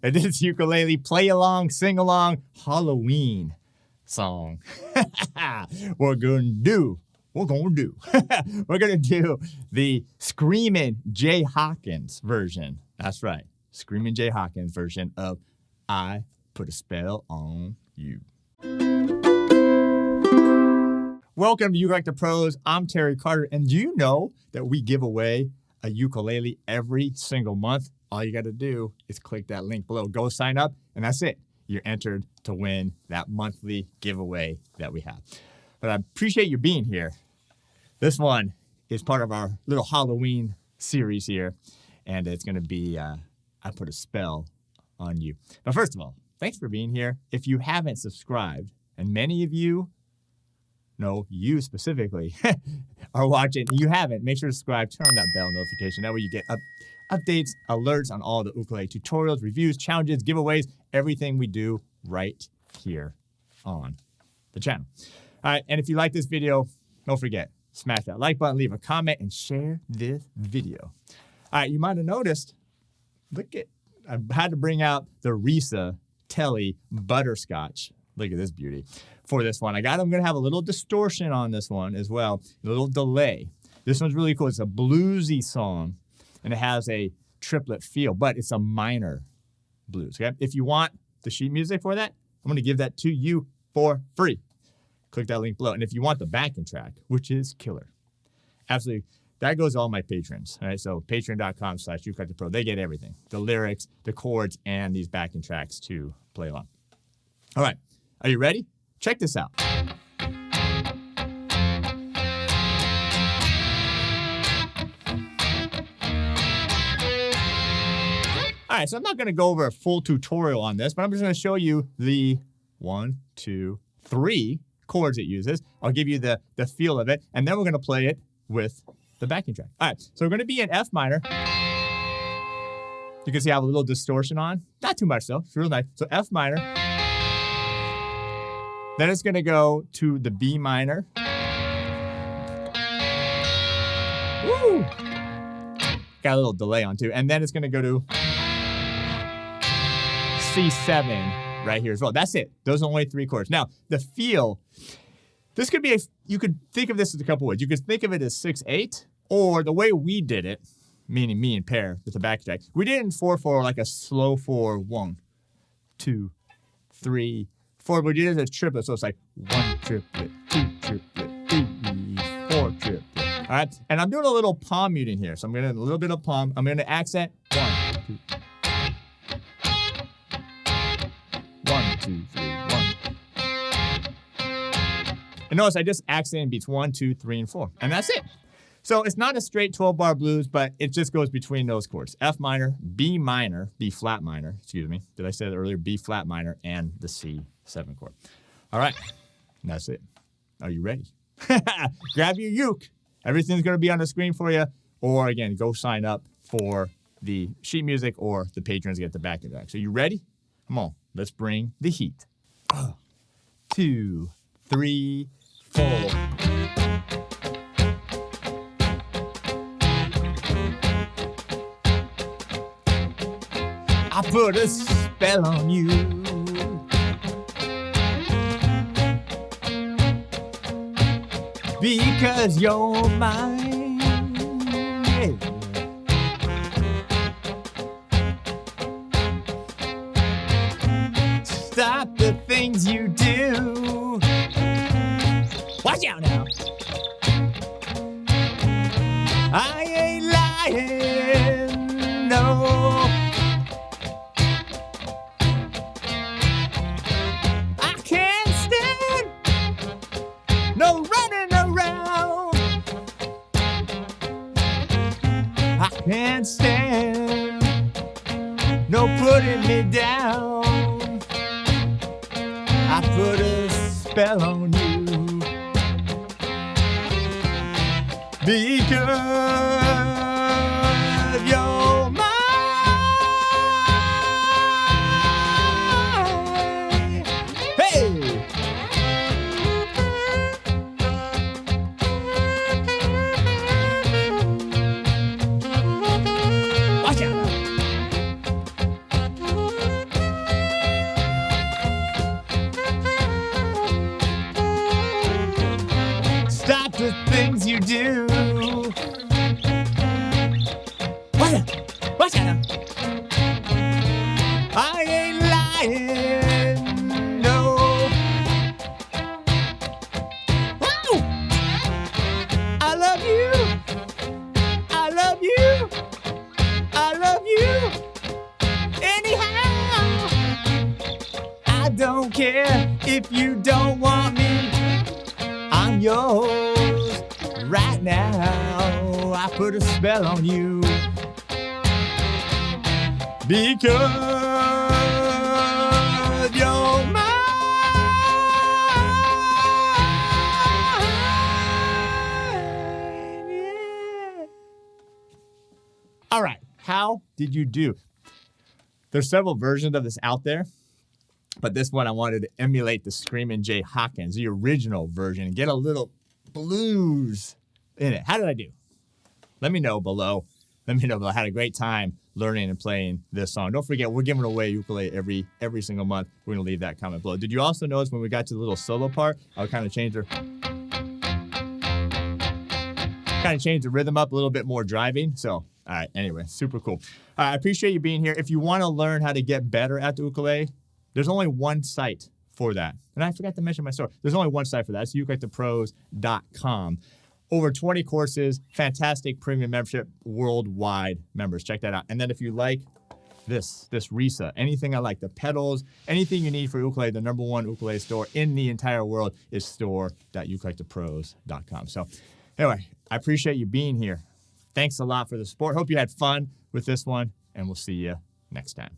And this ukulele play along, sing along, Halloween song. We're going to do the Screamin' Jay Hawkins version. That's right. Screamin' Jay Hawkins version of I Put a Spell on You. Welcome to ukelikethepros. I'm Terry Carter. And do you know that we give away a ukulele every single month? All you got to do is click that link below. Go sign up, and that's it. You're entered to win that monthly giveaway that we have. But I appreciate you being here. This one is part of our little Halloween series here, and it's going to be I Put a Spell on You. But first of all, thanks for being here. If you haven't subscribed, and many of you, no, you specifically, are watching, you haven't, make sure to subscribe, turn on that bell notification. That way you get updates, alerts on all the ukulele tutorials, reviews, challenges, giveaways, everything we do right here on the channel. All right, and if you like this video, don't forget, smash that like button, leave a comment, and share this video. All right, you might have noticed, I had to bring out the Risa Telly Butterscotch. Look at this beauty. For this one, I'm going to have a little distortion on this one as well, a little delay. This one's really cool. It's a bluesy song, and it has a triplet feel, but it's a minor blues. Okay? If you want the sheet music for that, I'm going to give that to you for free. Click that link below. And if you want the backing track, which is killer, absolutely, that goes to all my patrons. All right, so patreon.com/ukelikethepros. They get everything, the lyrics, the chords, and these backing tracks to play along. All right, are you ready? Check this out. All right, so I'm not going to go over a full tutorial on this, but I'm just going to show you the 1, 2, 3 chords it uses. I'll give you the feel of it, and then we're going to play it with the backing track. All right, so we're going to be in F minor. You can see I have a little distortion on. Not too much, though. It's real nice. So F minor. Then it's going to go to the B minor. Woo! Got a little delay on, too. And then it's going to go to C7 right here as well. That's it. Those are only 3 chords. Now, the feel, this could be you could think of this as a couple ways. You could think of it as 6/8, or the way we did it, meaning me and Pear with the back track, we did it in 4/4, like a slow 4, 1, 2, 3, 4. But we did it as a triplet, so it's like 1 triplet, 2 triplet, 3, 4 triplet. All right, and I'm doing a little palm muting here, so I'm going to a little bit of palm. I'm going to accent 1, 2, 1, 2, 3, 1. And notice I just accented beats 1, 2, 3, and 4. And that's it. So it's not a straight 12-bar blues, but it just goes between those chords. F minor, B minor, B flat minor, excuse me. Did I say that earlier? B flat minor, and the C7 chord. All right. And that's it. Are you ready? Grab your uke. Everything's going to be on the screen for you. Or, again, go sign up for the sheet music or the patrons get the backing track. So you ready? Come on. Let's bring the heat. 2, 3, 4. I put a spell on you. Because you're mine. Yeah. Stop the things you do. Watch out now. I ain't lying, no. I can't stand no running around. I can't stand no putting me down. I put a spell on you because you're mine. Hey! Watch out now. do. What's that? I ain't lying, no. Woo! I love you. I love you. I love you. Anyhow, I don't care if you don't want me. I'm yours right now. I put a spell on you because you're mine. Yeah. All right, how did you do? There's several versions of this out there, but this one I wanted to emulate the Screamin' Jay Hawkins, the original version, and get a little blues in it. How did I do? Let me know below. I had a great time learning and playing this song. Don't forget, we're giving away ukulele every single month. We're going to leave that comment below. Did you also notice when we got to the little solo part, I'll kind of change the rhythm up a little bit more driving. So, all right, anyway, super cool. I appreciate you being here. If you want to learn how to get better at the ukulele, there's only one site for that. And I forgot to mention my store. There's only one site for that. It's ukelikethepros.com. Over 20 courses, fantastic premium membership, worldwide members. Check that out. And then if you like this Risa, anything I like, the pedals, anything you need for ukulele, the #1 ukulele store in the entire world is store.ukelikethepros.com. So anyway, I appreciate you being here. Thanks a lot for the support. Hope you had fun with this one, and we'll see you next time.